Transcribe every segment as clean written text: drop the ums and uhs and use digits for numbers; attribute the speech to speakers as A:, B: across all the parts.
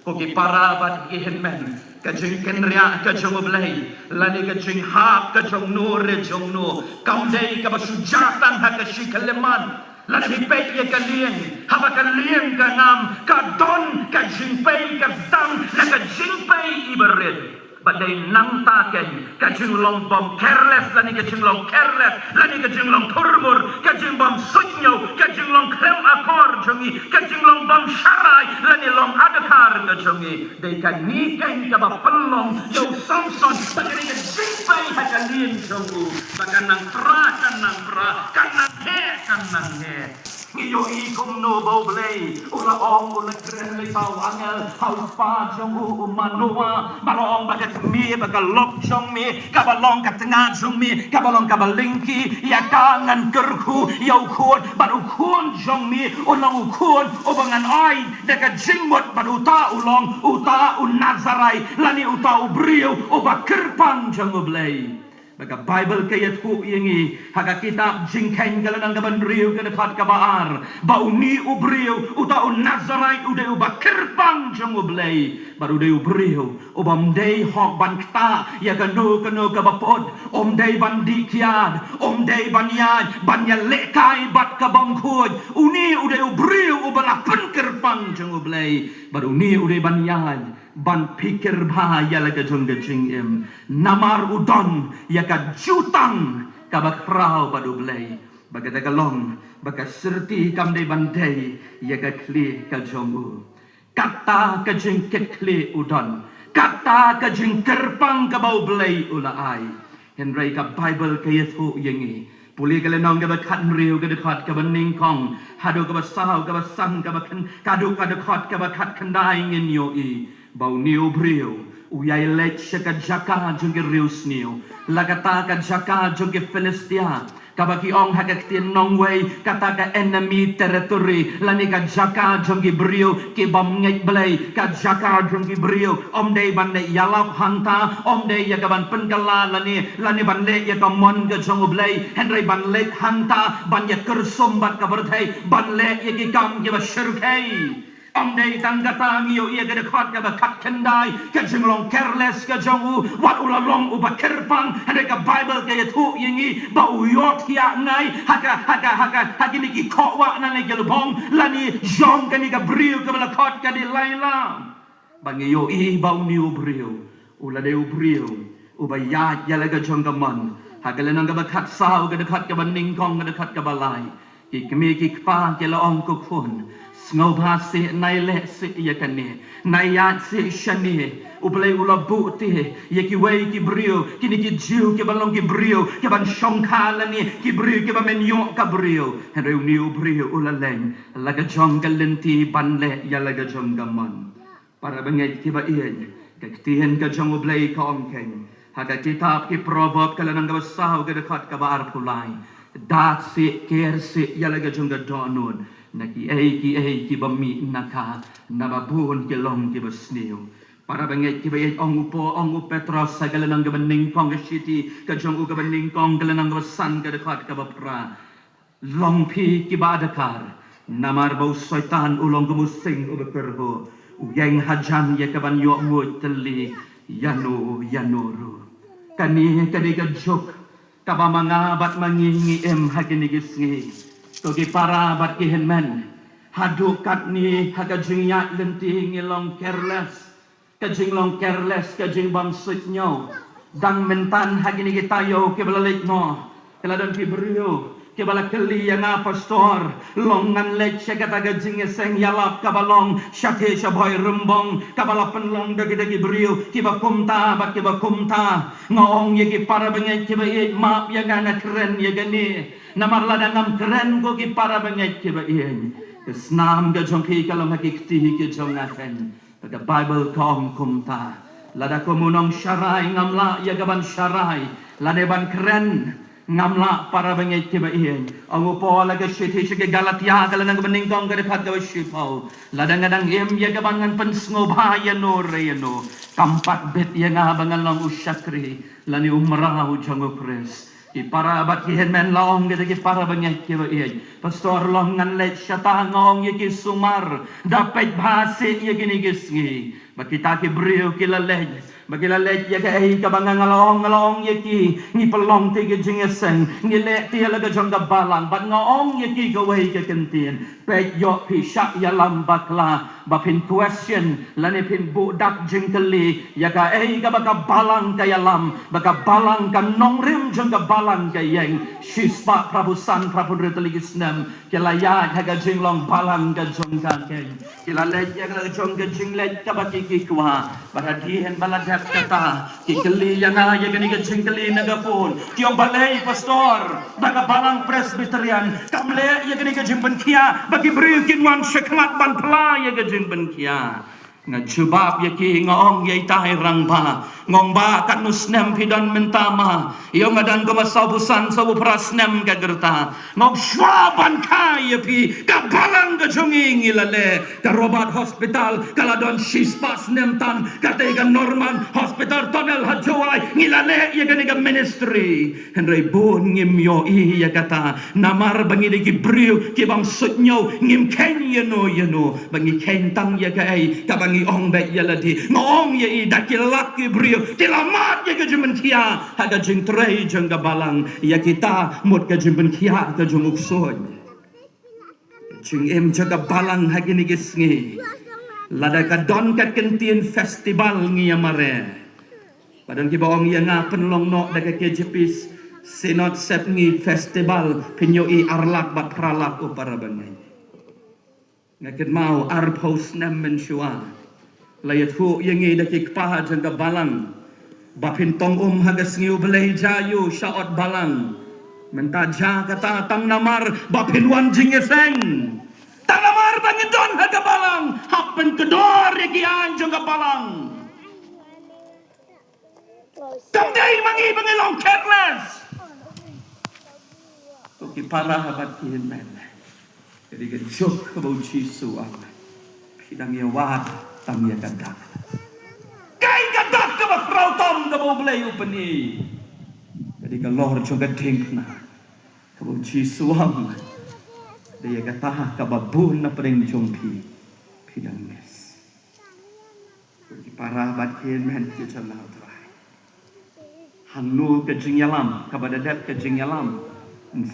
A: Koki para bat gihen men. Kajing kenria kajong oblay. Lani kajing hap kajong nur rejong no. Kaundai kabasujatan hakashi kaleman. Lani pay ye kalien. Haba kalien kanam. Kadon kajing pay kazang. Na kajing pay ibarid. Badai nang taken kajing long bom careless lani kajing long careless lani kajing long turmur kajing bom sunyo kajing long klem akor jongi kajing long bom syarai lani long adakar kajongi dei kan ni kan kaba pelong yo samson bagani kajing pai hakalin jongu baganang pra kanang he Iyo ikum no boblay, ula ong ula kren lay pawangel, haus pa jong umanua, balong bagat mi bagalok jong mi, kabalong katengah jong mi, kabalong kabalingki, ya kangan kerku, ya ukun, baru ukun jong mi, ulang ukun, ubangan ay, deka jingmut baru uta ulong, uta unazarai, lani uta ubriu, ubakirpan jong ublay. Baga Bible kaya tu yengi haga kitab jingkain galanang gaban riu ke dekat kabar bau ni ubriu uta un Nazarai ude ubakirpang jong ublay baru de ubriu ubam dei hok ban kta ya kanu kabapod om dei ban dikiad om dei ban yad ban ya lekai bat kabam khud uni ude ubriu ubala kirpang jong ublay baru ni ude ban yad ban pikir bahaya laga jong gajing em namar udon ya ka jutang kabak prau badu blay baga dagalong baga serti kam de bandai ya ka kli ka jongu kata ka jing kli udon kata ka jing kerpang ka bau blay ulai henry ka bible ka yesu yengi puli ka lenong ka bakat riu ka dekat ka baning kong hadu ka basau ka basang ka bakan kadu ka dekat ka bakat kendai ngin yo i bau niu brio uyai lech ka jaka jong riu sniu lagata ka jaka jong Filistia kabaki ong hagak tin nongway kata ka enemy territory lani ka jaka jong brio ki bom ngek blay ka jaka jong brio om dei ban le yalap hanta om dei ya ban penkala lani ban le ya ka mon ka jong blay henry ban le hanta ban ya kersombat ka berthai ban le ya ki kam ki ba shirkai Om dei tanggata ngiyo iya gede khat ka bakat kendai ka jinglong careless ka jongu wat ulalong ubakirpang hade ka Bible ka yatu yingi ba uyot hiya ngai haka ni ki khwa na ne gelbong lani jong ka ni ka briu ka bala khat ka di laila bangiyo i ba uniu briu ula de briu ubayat ya laga jong ka man hagalan ka bakat sao gede khat ka baning kong gede khat ka balai ki kemi ki pa ke la ong ko khun Ngobha se naile se yakane nayat se shani uplay ula buti yaki way ki brio kini ki jiu ki balong ki brio ki ban shongkala ni ki brio ki ba menyo ka brio henry niu brio ula leng laga jong galenti banle ya laga jong gamon para bangay ki ba iyan kaktihen ka jong uplay ka ongkeng haga kitab ki proverb kala nang gabasaw ka dekat ka baar pulay dat se ker se ya laga jong gadonon Naki ki bami naka nababun ki long ki basniu para banget ki bayet ong Petros sagala nang gabaning kong city ka jong u gabaning kong gala nang basan ka dekat ka bapra long pi ki badakar namar bau syaitan ulong gumusing ubekerho uyang hajan ya kaban yo mut teli yanuru kani ka jok kaba mga bat mangingi hagini gisngi Togi para bat kihen men hadu kat ni haga jingyat lenti ngilong careless kajing long careless kajing bam sitnyo dang mentan hagini gitayo ke balalik no keladon ki brio ke balakeli yang pastor longan lech kata gajing seng yalap kabalong syake syaboy rembong kabalapan long dagi brio ki bakumta bak ki bakumta ngong ye ki para bengai ki ba maap yang ana keren ye gani namar ladangam keren ko ki para bengai ki ba ien kesnam ga jongki kalong hakikti ki jongaten the Bible kom kumta lada komunong syarai ngamla ya gaban syarai ladeban keren ngamla para bengai ki ba ien angu po laga shiti shige Galatia kala nang beningkong ga dekat ga shipau ladang-ladang em ya gaban ngan pensngo bahaya no reno kampat bet ya ngabangan long usyakri lani umrah jongo pres Ki para bat ki hen long kita ki para banyak ki pastor long ngan let syata ngong ye ki sumar dapat bahasa ye gini gisngi ba kita ki brio ki lalej ba ki lalej ye ka ka bangang ngalong ye ki ni pelong ti ki jingeseng ni le ti la ga jong ga balang bat ngong ye ki ga wei ka kentien pe yo pi syak ya lam bakla ba pin question lane pin budak jingkeli ya ka ka ba ka balang ka ya lam ba ka balang ka nong rim jong ga balang ka yeng shispa prabu san prabu reteligis nam kila ya ka jinglong balang ka jong ka keng kila le ya ka jong ka jingle ka ba ki kwa baradi hen baladak kata ki keli ya na ya ni ka jingkeli na ga pun tiong balai pastor ba ka balang presbyterian kamle ya ni ka jimben kia bagi beri kinwan seklat ban pla ya ka jimben kia nga jubab ya ki ngong ya tai rang ba ngong ba kat nusnem pidan mentama yo ngadan ko masabusan sa prasnem ka gerta ngong swaban kaya pi ka balang ka jonging ilale ka robat hospital kaladon shispas nemtan ka tega norman hospital tonel hajwai ngilale ya ka ministry henry bon ngim yo i ya kata namar bangi de ki briu ki bang sutnyo ngim ken yeno bangi kentang ya ka ai ka bangi ong bet ya ladi ngong ya i dakilak ki briu tilamat ya ka jumen kia ha ka jing trei jeng ka balang ya kita mut ka jumen kia ka jumuk soy jing em jaga balang ha gini gisngi lada ka don ka kentien festival ngi amare padang ki baong ya nga penlong no daga ke jepis sinot sep ngi festival pinyo i arlak bat pralak upara bangai ngaket mau arpos nem menshua layat hu yengi daki kpaha jangka balang bapin tong hagas ngiu belai jayu syaot balang mentaja kata tang namar bapin wan jingeseng tang namar bangin don haga balang hapen kedor yaki an jangka balang tang day mangi bangilong careless tuki para habat kihin men jadi gejok kebau cisu Allah hidang ya wad tam ya gadak kai gadak ka ba frautom ka bo blay upani jadi ka lor jo gading na ka bo chi suam dia kata ka ba bun na preng jongpi pidang mes di para batien men ki chalau trai hanu ka jingyalam ka badadat ka jingyalam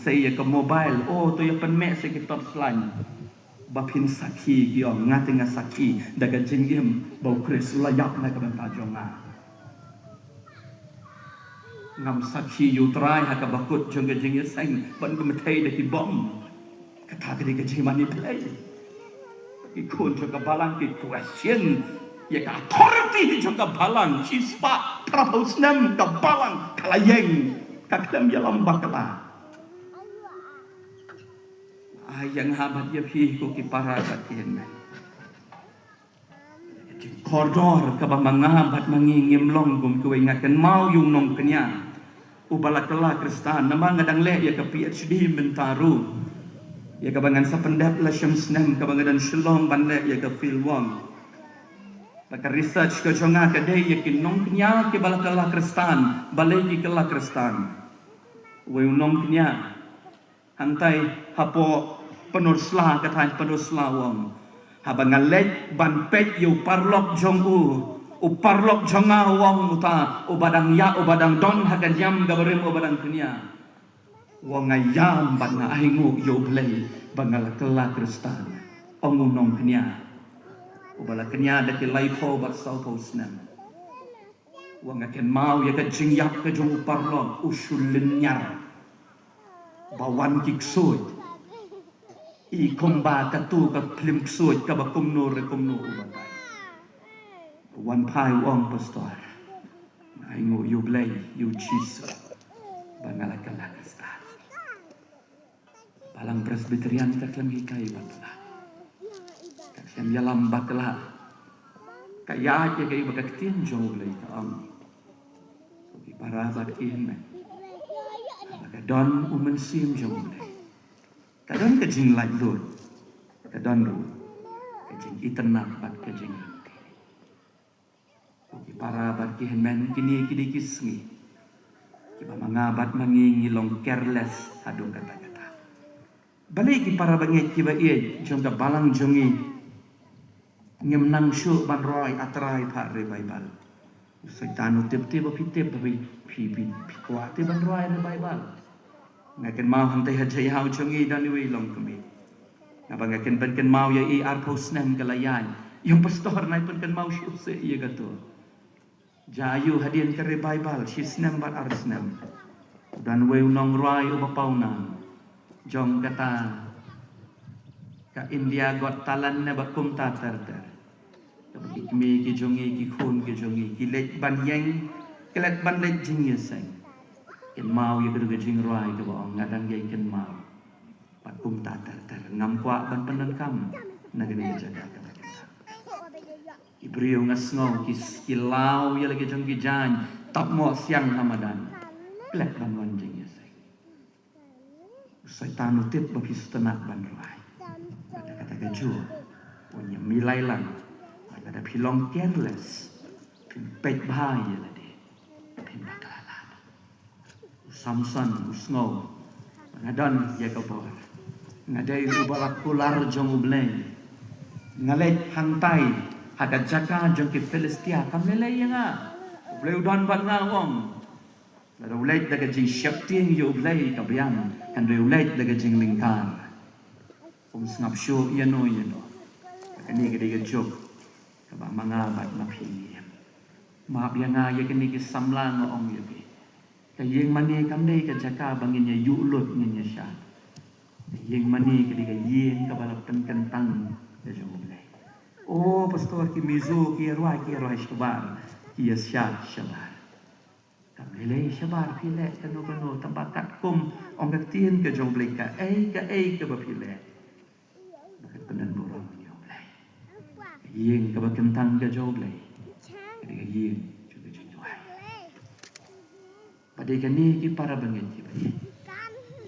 A: saya ke mobile oh tu ya pen me se ki top slan bapin saki kio ngatinga saki daga jingim bau kris layak na ka banta jonga ngam saki yutrai ha ka bakut jonga jingye seng ban gemetei de ki bom kata ka de jimani play ki kun jonga balang ki question ya ka authority jonga balang sispa prabosnem ka balang kalayeng ka klem ya lambak kala yang habat ya pi ko ki para katien koridor ka ba mangabat mangingim long gum ko ingatkan mau yung nong kenya ubala kala kristan nama ngadang le ya ka PhD mentaru ya ka bangan sa pendap la syamsnem ka bangadan shalom banle ya ka filwang baka research ka jonga ka de ya ki nong kenya ki bala kala kristan balai ki kala kristan we nong kenya hantai hapo penuslah kata penuslah wong habangan lek ban pet yu parlok jong u parlok jonga wong uta ubadang ya ubadang don hagan yam gabarim ubadang dunia wong ayam ban na aingu yu blai bangal kela kristan ongunong kenya ubala kenya daki laipo bat saupo snam wong akan mau ya ka jingyap ka jong parlok usul nyar bawan kiksud i komba katu ka plim suit ka bakum nur ubatai wan pai wong pastor ai ngo you blay you jesus bangala kala kasta balang presbyterian ka klam hikai batla ka syam yalam batla kaya ke kai bakaktin jong blay ka am so para bat in ka don umensim jong blay kadang kejing light load kadang ru kejing itenang bat kejing para bat kihen men kini kisngi Iba mangabat mangingi long careless hadong kata-kata. Balik ki para bangit kiba iya jong ka balang jongi ngem nang syuk ban roy atrai pa re Bible. Usai tanu tip-tip pitip pi kuat ban roy re Bible. Ngaken mau hantai hajai hau jongi dan iwi long kami. Ngabang ngaken ben mau ya i arpos nem kalayan. Yung pastor na pun kan mau syuk se iya gato. Jayu hadian ke re Bible sisnem bat arsnem. Dan we nong roy ubapaunan. Jong kata ka India got talan na bakum tatar dar. Kapag kimi ki jongi ki khun ki jongi ki let ban yang ki let ban let jing yeseng. Ken mau ye kedu jing roi ke bong ngadang ye ken mau. Bakum tatar dar ngam kwa ban penan kam nagani jaga ka kita. Ibriu ngasngau ki lau ye lagi jong ki jan tak mo siang Ramadan. Let ban wan jing yeseng. Usai tanu tip bapis tenak ban ruai. Kata-kata keju. Punya milai lang. Kata pilong careless. Pimpet bahaya lah dia. Pimpet kelalan. Samson usngau. Ngadon ya kabor. Ngadai ubalak kular jong ubleng. Ngalet hantai. Ada jaka jong ke Filistia. Kam lelai yang ah. Ubleng udon bat ngawong. Lalu ulat daga jing syakting yo ublay kabyang kan re ulat daga jing lingkar. Sngap syo yano. Kani kedi jok kaba mangabat na phim. Ma bia nga ye kani ki samla ngo ong ye bi. Kayeng mani kamdei ka jaka bangin ye yulut ngin ye sha. Kayeng mani kedi ka yin ka balap kentang ye jong ublay. Oh pastor ki mizu ki roi shbar ki sya shabar. Kamilai syabar pilek kanu tempat kum ong ketien ke jong blai ka ke bapile. Bukan penan burung jong blai. Yeng ke bakentang ke jong blai. Ketika yeng juga jong juai. Padai kani ki para bangin ki bai.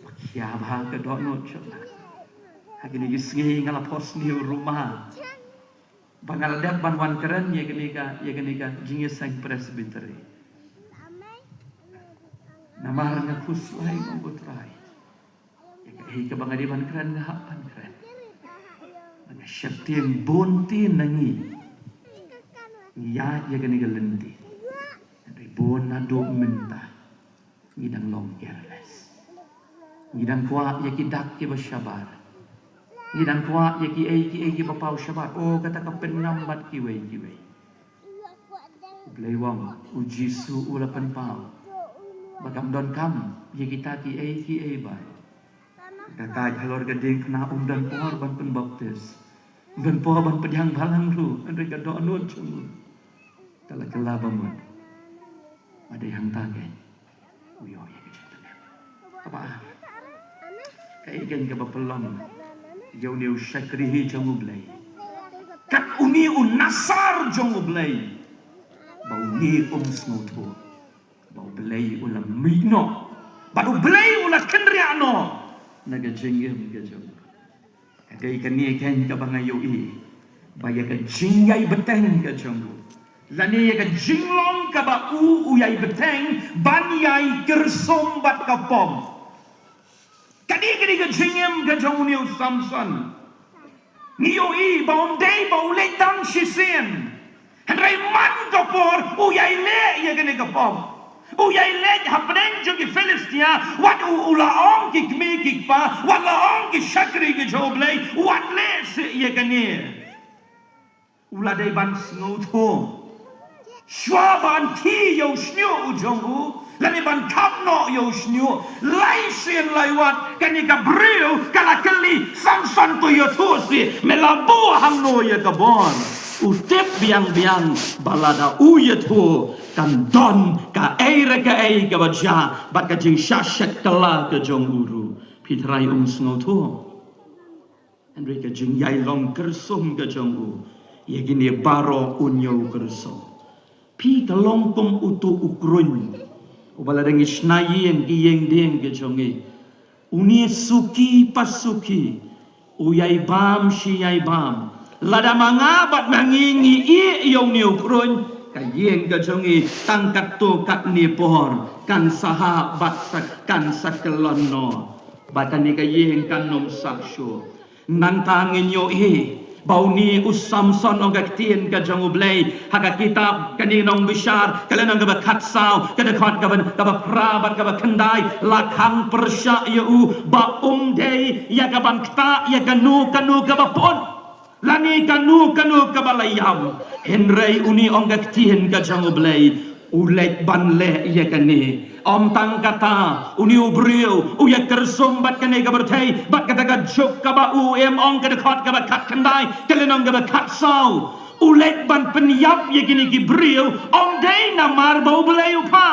A: Makia bah ke dok not syala. Hakini ki sengi ngala pos ni rumah. Bangal dak banwan keren ye kani ka jingis sang presbytery. Namar nga kuslay mong butray. Ika bangadiban keren nga hapan keren. Mga syaktiang bonti nangi. Ngiyat ya kani galenti. Andai bon na do minta. Ngidang long careless. Ngidang kwa ya kidak ki basyabar. Ngidang kwa ya ki papaw syabar. Oh kata kapen ngambat kiway. Blaywang ujisu ulapan pao. Bagam don kam ye kita ki ba. Kakak halor gading kena dan pohar ban pen baptis. Dan pohar ban pedang balang ru andai gadok anut cuma. Tala kela bamun. Ada yang tagen. Uyo ye kecil. Apa? Kai gen ke bapelong. Jau niu syakrihi jamu blai. Kat uni nasar jamu blai. Bau ni snoto. Bau belai ulang mino. Baru belai ulang kendriano. Naga jenggem ke jom. Kadai kani ken ka bangayo i. Baya ka jingyai beteng ke jom. Lani ka jinglong ka ba uyai beteng banyai kersom bat ka pom. Kani ka jingyem ke jom niu Samson. Niyo i baum dei bau letang sisen. Hendrai man ka por uyai le ye kani ka pom. Uyai lej hapneng jo ki Filistia wat ulaong ki kmi ki pa wat laong ki syakri ki joblay wat le se ye kani ula dei ban snow tho shwa ban ti yo snyo ujongu lani ban kap no yo snyo lai sien lai wat kani ka breu kala kali Samson to yo thusi melabu hamno ye ka bon utip biang balada uyet ho kan don ka air ka baja bat ka jing syashat kala ke jong uru pitrai sngo tho andre ka jing yai long kersum ke jong u ye gini baro unyo kerso pi ka long kum utu ukrun ubala deng isnayen ki yeng deng ke jong e uni suki pasuki uyai bam shi yai bam lada mangabat mangingi i yong niu krun kayeng ka jongi tangkat to kat ni pohor kan sahabat kan sakelono batani kayeng kan nom saksyo nantangin yo bau ni usamson ogak tien ka jong ublay haga kitab kaninong bishar kalenong gaba katsau kada khat gaba prabat gaba kendai lakhang persya yu ba day ya gaban kta ya kanu gaba pon lani kanu gaba layam henrei uni ogak tien ka jong ublay ulek banle ya kani om tang kata uni ubriu uya kersumbat kene gabertai bat kata gajuk kaba ong kada khot kaba kat kendai kelenong kaba kat sau ulek ban penyap ye gini gibriu om dei namar bau beleu pa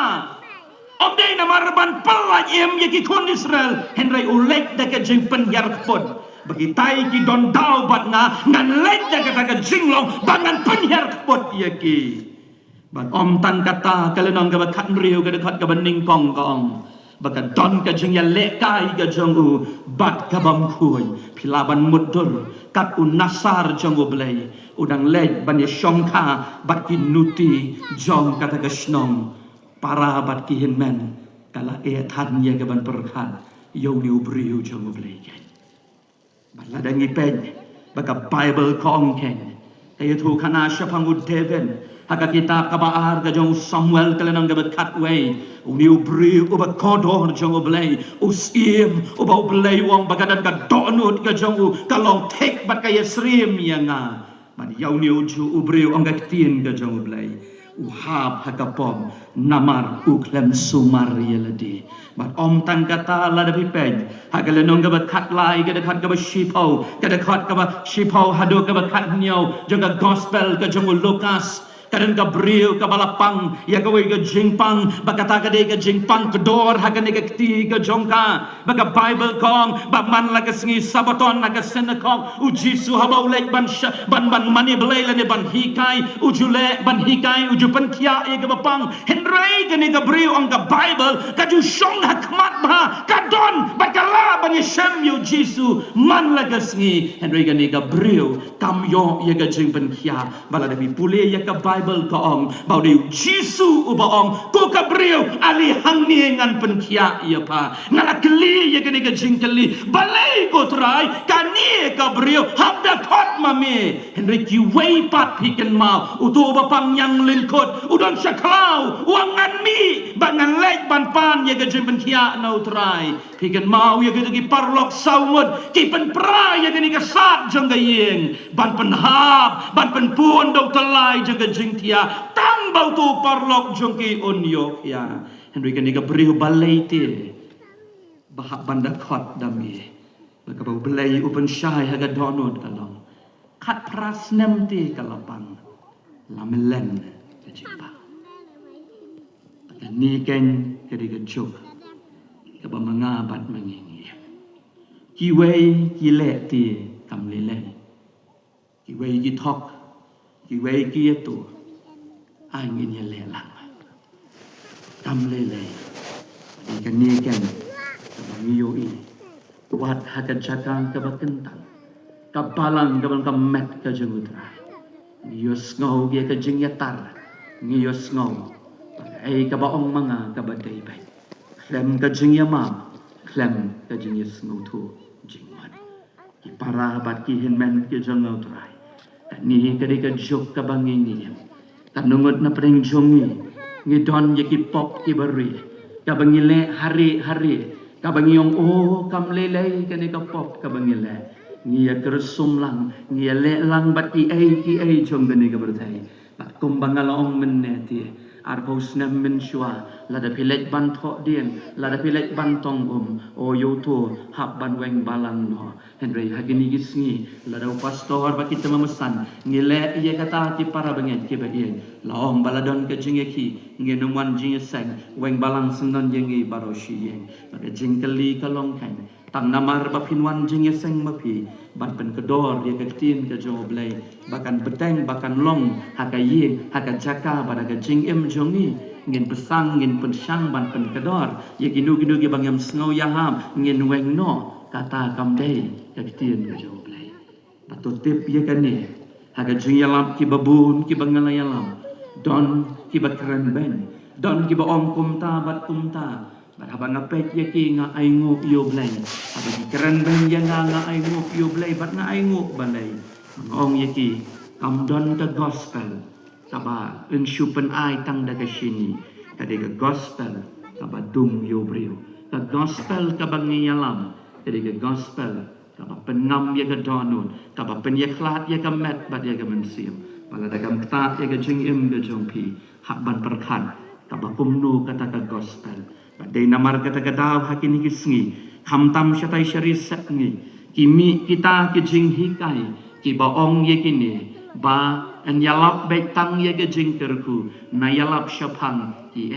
A: om dei namar ban pelaj ye ki kon Israel henry ulek deke jeng penyar pun bagi tai ki don dau bat ngan lek deke kata jinglong bangan penyar pun ye ki ban om tan kata kalenong ka bakat riu ka dekat ka bening pong kong bakat don ka jeng ya lek kai ka jong u bat ka bam khuy pilaban mudur kat un nasar jong u blai udang lek ban ye shong kha bat ki nuti jong kata ka snong para bat ki hin men kala e than ye ka ban perkhat yo ni ubriu jong u blai kan ban la dangi pen baka bible kong ken kaya tu kana syapang u deven haka kitab kabaar ka jong Samuel kalenang gabat katway uni ubri uba kodor jong ublay usim uba ublay wong bagadan ka donut ka jong u kalong tek bat kaya srim yanga man yaw ni uju ubri ong gaktien ka jong ublay uhab haka pom namar uklem sumar yeladi bat om tang kata la da pipej haka lenong gabat katlay ka dekat gabat shipau ka dekat gabat shipau hado gabat katnyaw jong gospel ka jong Lukas kadang Gabriel kabalapang ya gawe ga jingpang bakata ka de ga jingpang kedor haga ne kti ga jongka baka Bible kong ba man la ka singi sabaton na ka senakong uji su haba ulek ban mani belai ne ban hikai ujule ban hikai uju penkia ya ga bapang henry ga ne Gabriel ang ka Bible ka ju shong hakmat ba kadon bakala ban yeshem yu jisu man la ka singi henry ga ne Gabriel kamyo ya ga jing penkia bala de pule ya ka Bible kaong bau de Jisu ubaong ko kabriu ali hangni ngan penkia ia pa ngala kli ye kene ke jingkeli balai ko trai kani kabriu habda khot mame henry ki wei pat piken mau utu bapang yang linkot udon saklau wangan mi bangan lek ban pan ye ke jing penkia no trai piken mau ye ke parlok saumut ki pen pra ye kene ke sat jong gayeng ban penhab ban penpun dok telai jong tia tang bau tu parlok jongki onyo ya henry kan ika beriu balai ti bahak banda khot dami laka bau belai upen syai haga donut kalong kat prasnem ti kalapang lamelen kecipa ni ken kedi kejok kaba mengabat mengingi kiwei kile ti kamlile kiwei kitok kiwei kietu angin yang lelang kam lele ikan ni kan kabangiyo ini wat hakan cakang kabakentang kapalang kaban kamet ka jengutra ngiyos ngau dia ka jengyatar ngiyos ngau ai kabaong mga kabaday bay klem ka jengyama klem ka jengyos ngau tu jingman ipara bat kihin men ki jengau trai ni kadika jok kabangingiyam kanungot na pring jongi ngidon yaki pop ki bari kabangile hari kabangiyong kamlele kani ka pop kabangile ngiya kersum lang ngiya le lang bat ki ai jong gani ka bertai bat kumbangalong meneti arbos na menshua lada pilek ban thok dien lada pilek ban tong o yoto hab ban weng balang no henry hagini gisngi lada pastor ba kita memesan ngile ia kata ti para bengen ki bagien laong baladon ke jingeki ngenuman jingeseng weng balang senon jengi baroshi yen pada jingkeli kalong kan tang namar ba pinwan jingeseng mapi ban pen kedor dia ketin ke joblay bahkan beteng bahkan long hakayi hakajaka pada ke jing em jongi ngin pesang ngin pensang ban pen kedor ye ginu gi bang yam snow yaham ngin weng no kata kamdei ketin ke joblay patut tip ye kan ni haka jing yalam ki babun ki bangala yalam Don kiba keren ben. Don kiba ong kumta bat kumta. Bat habang ngapet yaki nga ay nguk yo blay. Habang keren ben ya nga ay nguk yo blay. Bat nga ay nguk balay. Mga ong yaki. Kamdon ka gospel. Kaba unsyupen ay tang daga sini. Kadi ka gospel. Kaba dung yo brio. Ka gospel kaba ngiyalam. Kadi ka gospel. Kaba pengam ya ka donon. Kaba penyeklat ya ka met bat ya ka mensiam. Pala dagam kta ya ka jingim ka jongpi. Hakban perkat. Kaba kumno kata ka gospel. Badai namar kata ka daw hakin higisngi. Kamtam syatay syariset ngi. Kimi kita ke jing hikai. Ki baong ye kini. Ba an yalap betang ye ke jing terku. Na yalap syapang. Ki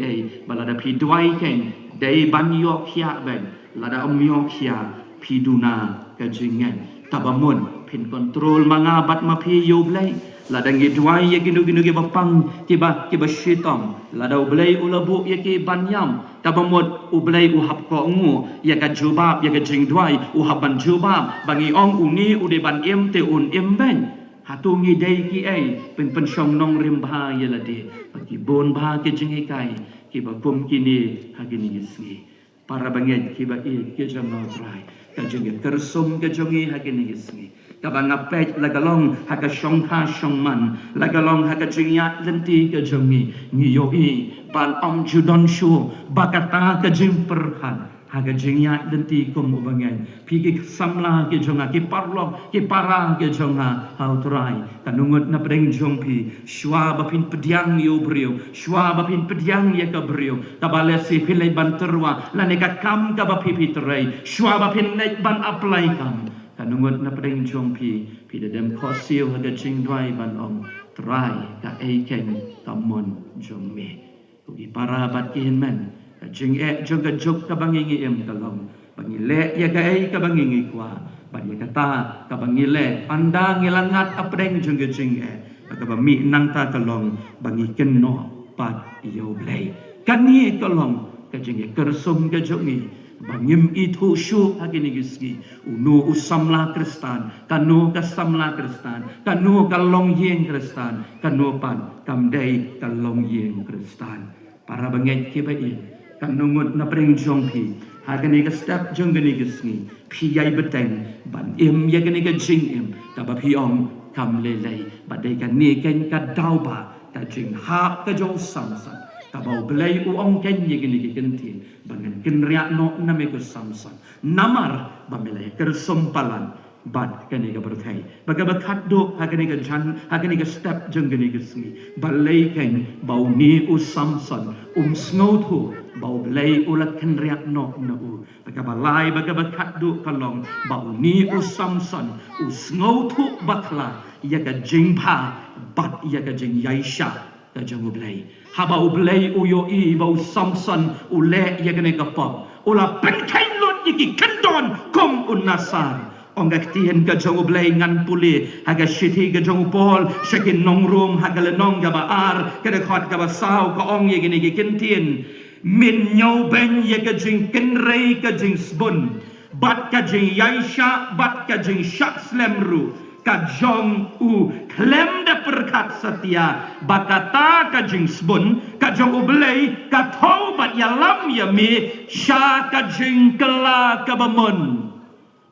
A: ay. Balada pi duai ken. Day ban yok hiak ben. Lada om yok hiak. Piduna kajingan tabamun pin kontrol mangabat mapi yo blay ladang gidwai ye ginu bapang kiba syitong ladau blay ulabu ye ki banyam tabamut ublay uhap ko ngu ye ka jubab ye ka jingdwai uhap ban jubab bangi ong uni ude ban em te un em ben hatungi day ki ay pen syong nong rim bha ye lade pagi bon bha ke jingi kai kiba pum kini hagini yisngi para banged kiba ke jam no try kajungi tersum kajungi hagini yisngi kabang apet lagalong haga syongha syongman lagalong haga jingyat lenti kajungi ngiyoi ban om judon shu bakata kajing perhan haga jingyat lenti kum ubangan pigi samla kajunga ki parlo ki para kajunga how try kanungut na preng jongpi shwa bapin pediang yo brio shwa bapin pediang ya ka brio kabale si pilai banterwa laneka kam ka bapipi terai shwa bapin naik ban apply kam kanungut na preng jongpi pidadem kosil haga jingdwai ban om try ka aiken kamon jongme ugi para bat kihinmen jing jong ka jok ka bangingi em kalong bangile ya ka ai ka bangingi kwa bagi kata ka bangile anda ngilangat apreng jong ka jing ka ba mi nang ta kalong bangi kenno pat yo blay kani kalong ka jing kersum ka jongi bangim itu syu hagini gisgi unu usamla kristan kanu kasamla kristan kanu kalong yeng kristan kanu pan kamdai kalong yeng kristan para banget kibain kanungut na pring jongpi hagani ka step jonggani gisni piyai beteng ban im yagani ka jing im taba piong kam lelei badai ka ni ken ka dauba ka jing ha ka jong samsan kabau belai uong ken yagani ka kentin bangan kenriak no na me ko samsan namar bamelai kersompalan bad kani ka berkai bagabakat do hagani ka jan hagani ka step jonggani gisni balai ken bau ni u samsan snothu bau belai ulat kenriak no na u bagabalai bagabakat do kalong bau ni u samsan snothu bakla yaga jingpa bat yaga jing yaisha ka jangu belai haba u belai u yo i bau samsan ule yaga ne ka pop ula penkai lot yiki kendon kom unasar onggak tien ka jongu blay ngan puli haga shiti ka jongu pol shakin nong room haga le nong ga baar kada khot ka basaw ka ong ye gini kin tien min nyau ben ye ka jing ken rei ka jing sbun bat ka jing yaisha bat ka jing shak slemru ka jong u klem de perkat setia bakata ka jing sbun ka jong u blay ka thau bat ya lam ya mi sha ka jing kala ka bamun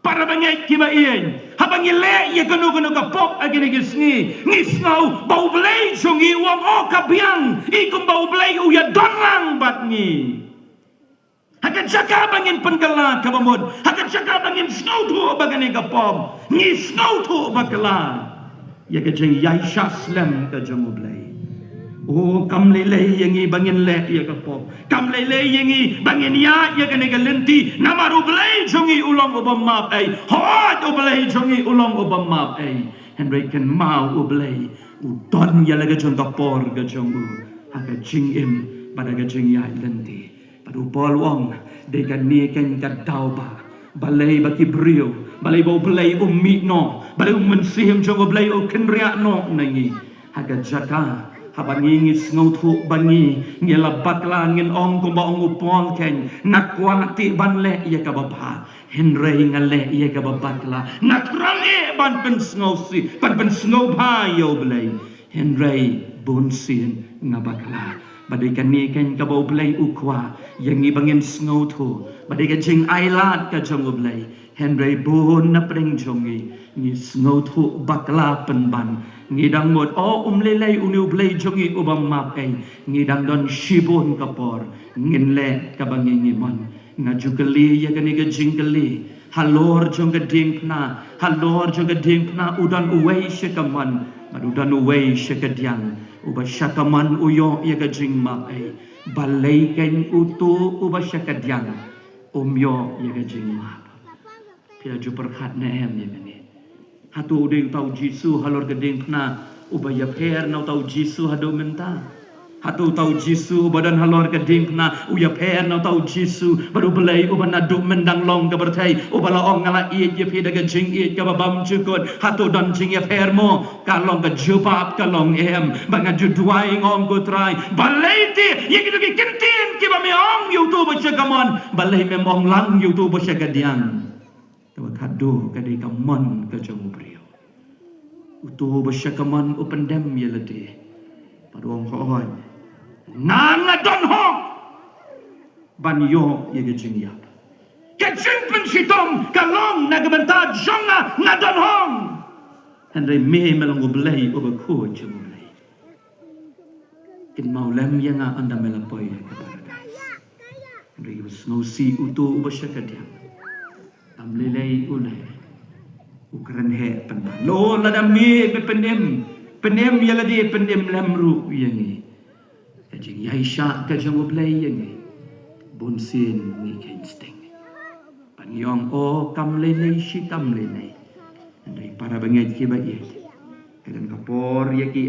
A: para bangai kiba ien habang ile ye kanu ka pop agini gisni ngisnau bau blai jungi wang o kabiang ikum bau blai u ya donlang bat ni hakan jaka bangin penggala kabamod hakan jaka bangin snow tu bagani ka pop ni snow tu bakala ye ka jeng yai shaslem ka jamu blai oh kam lele yengi bangin le ya ka pop kam lele yengi bangin ya kene ka lenti namaru blai jongi ulong obam map ai hot oblai jongi ulong obam map ai henry ken mau oblai u don ya laga jong ka por ga jong u haka jing im pada ga jing ya lenti padu pol wong de kan ni ken ka dauba balai baki brio balai bau blai ummi no balai mensihim jong oblai o kenria no nangi haka jaka habangingis ngautu bangi ngela bakla ngin ong kumba ong upon ken nakwang ti banle ya kababa henrei ngale ya kababakla nakrange ban pen snowsi ban pen snow pa yo blay henrei bonsin ngabakla badai kani kan ka bau blai ukwa yang ibangin sngo tho badai ka jing ailat ka jong blai henry bon na preng jongi ni sngo tho bakla penban ngidang mod lelai unu blai jongi ubam map ngidang don shibon kapor nginle ka bangin mon ngajukali ya kani ka jingkali halor jong ka dingpna halor jong ka dingpna udan uwei shikaman madudan uwei shikadiang uba syakaman uyo ya ka jing map balai kan utu uba syakadiang umyo ya ka jing map pia ju perkhat na em ya ni hatu ding tau jisu halor ka dingpna uba ya per nau tau jisu hado menta hatu tau jisu badan halor ka dingpna uya per nau tau jisu baru belai uba nadu mendang long ka bertai uba la ong ngala iet ya pida ka jing iet ka babam jukot hatu don jing ya per mo kalong ka jupap kalong em banga ju duai ngong ko trai balai ti ye ki kintin ki ba me ong youtube chagamon balai me mong lang youtube chagadiang tawa kado ka dei ka mon ka jong brio utu ba chagaman upendem ye lede padong hoy nanga don hong ban yo ye ge jing yap ke jing pen sitom kalong na gebenta jonga na don hong henry me melong blai over ko jong blai kin mau lem yanga anda melapoy ke paradise henry was no si utu ba syakadiam am lelai ulai ukran he pen lo la da me be penem ya la di penem lamru yangi jing yai sha ka jong blai yangi bonsin ni kensting pan yong o kam lelai shi kam lelai dari para bangai ki ba ye kan kapor ya ki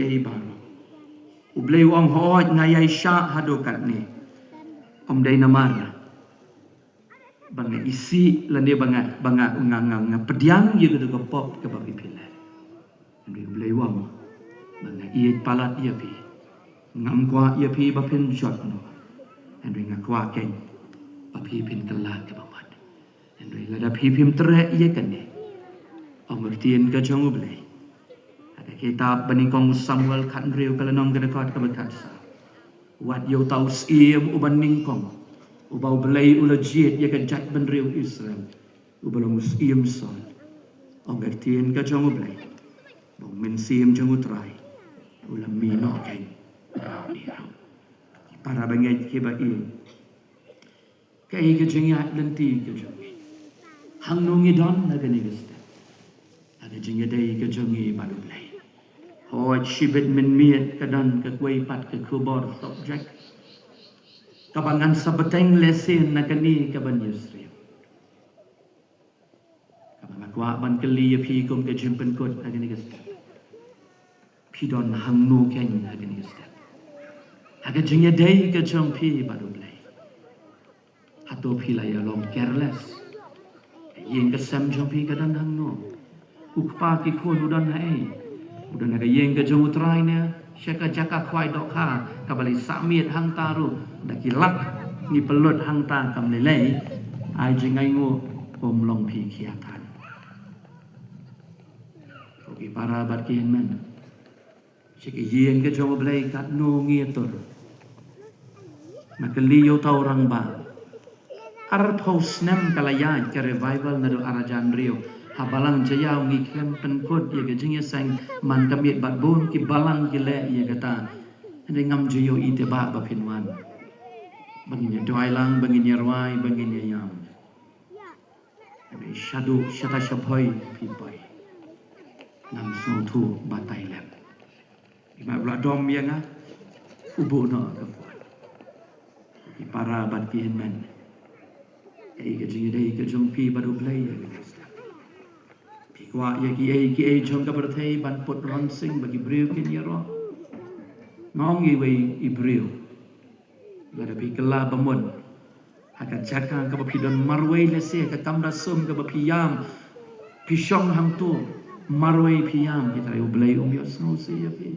A: ai baro ublai wong ho ngayai sha hadokat ni om dai namar banga isi lande banga ungang pediang ye ke pop ke babi pila ndi ublai wong banga iet palat ye pi ngam kwa ye pi ba pin shot no ndi ngakwa ken ba pi pin kelat ke bamat ndi lada pi pim tre ye kan ni omrtien ka jong ublai ada kitab banikong Samuel kan riu kalanong kedekot ke bekatsa wat yo tau sim uban ningkong ubau belai ula jiet ya kan jat ben riu Israel ubalo muslim son omrtien ka jong ublai bong men sim jong utrai ula mino ken para bangai ke ba in kai ke jingya lenti ke jong hang nungi don na gani gesta ada jingya dai ke jongi balu blai ho shibet men miet kadan ke kuai pat ke kubor subject kabangan sabeteng lesen na kani kaban Yusri kabang akwa ban keli pi kum ke jimpen kot agani gesta pi don hang nu ken agani gesta aga jingya dai ke jong pi balu blai hato pi la ya long careless yen ke sam jong pi kadan hang nu ukpa ki khon udan hai udan aga yen ke jong utrai ne syaka jaka khwai dok ha kabali samiet hang taru dakilak ni pelut hang ta kam lelai ai jingai ngo pom long pi khiatan oki para barkin men syaki yen ke jong blai kat no ngietur makali yo tau rang ba ar post nem kalaya ke revival na do arajan rio habalang jayau ngi klem penkot ye ke jingya sang man kamiet bat bon ki balang ki le ye kata ande ngam jayo ite ba ba pinwan banginya doailang banginya rwai banginya yam ade shadu shata shaphoi pipai nam so thu batai lem ima bla dom yang ubu no ka puan ki para bat ki men ai ke jingya dei ke jompi baru blai ye wa ya ki ai jong ka berthai ban pot ron sing bagi breu kin ya ro ngong i wei i breu la da bi kala bamon haka jaka ka ba pidon marwei le se ka kamra sum ka ba piyam pishong ham tu marwei piyam kita u blai yo so se ya pi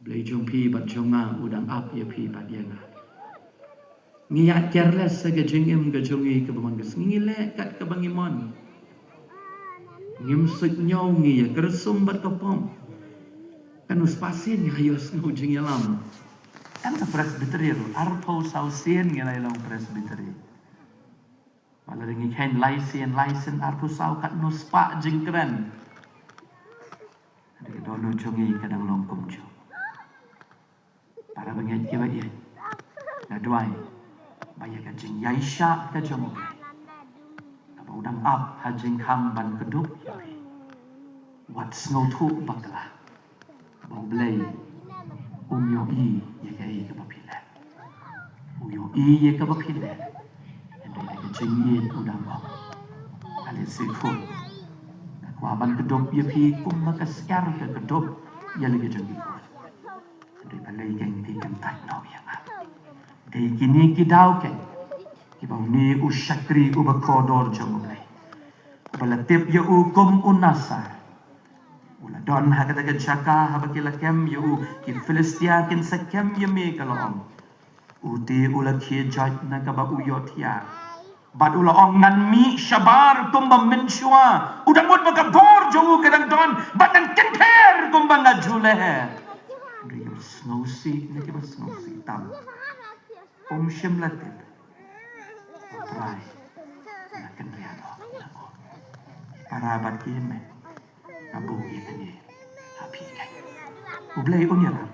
A: blai jong pi bat jonga udang ap ya pi bat ya na ngiat careless sa gajengim gajongi ke bamanggas ngile kat ke bangimon ngim sunyau ngi kersum bat kapom. Kan uspasin ngayos ngujing yalam. Kan ke presbytery arpo sausin ngi lang presbytery. Wala ringi kain laisen arpo sau kat nuspa jingkren. Ada dono chungi kadang longkum chu. Para bangit kiba ye. Naduai. Baya ka jing yaisha ka jong. Apa udang ap ha jing kham ban keduk. Wat snow tu bakla. Bang blay. Yo i ye ka i ka papile. Yo i ye ka papile. Endo ye ka jing ye udang bang. Ali sikhu. Kwa ban keduk ye pi kum ba ka skar ka keduk. Ye lagi jong ikut. Endo ye balay geng pi kan tak no yang ha. Dari kini kidau ke, kibau ni usyakri ubakodor jomulai. Balatip ya ugum unasa. Ula don hakatagan syaka habakila kem ya ki Filistia kin sakem ya me kalong. Uti ula ki jaj na kaba uyot ya. Bad ula ong ngan mi syabar kumba mensyua. Udang mut makabor jongu kadang don. Badan kenter kumba ngajule. Dia snowsi, ni kiba snowsi tam. Syem latip. Try. Nakan riado. Para bat kime. Abu ye kanye. Api kai. Ublay unyara.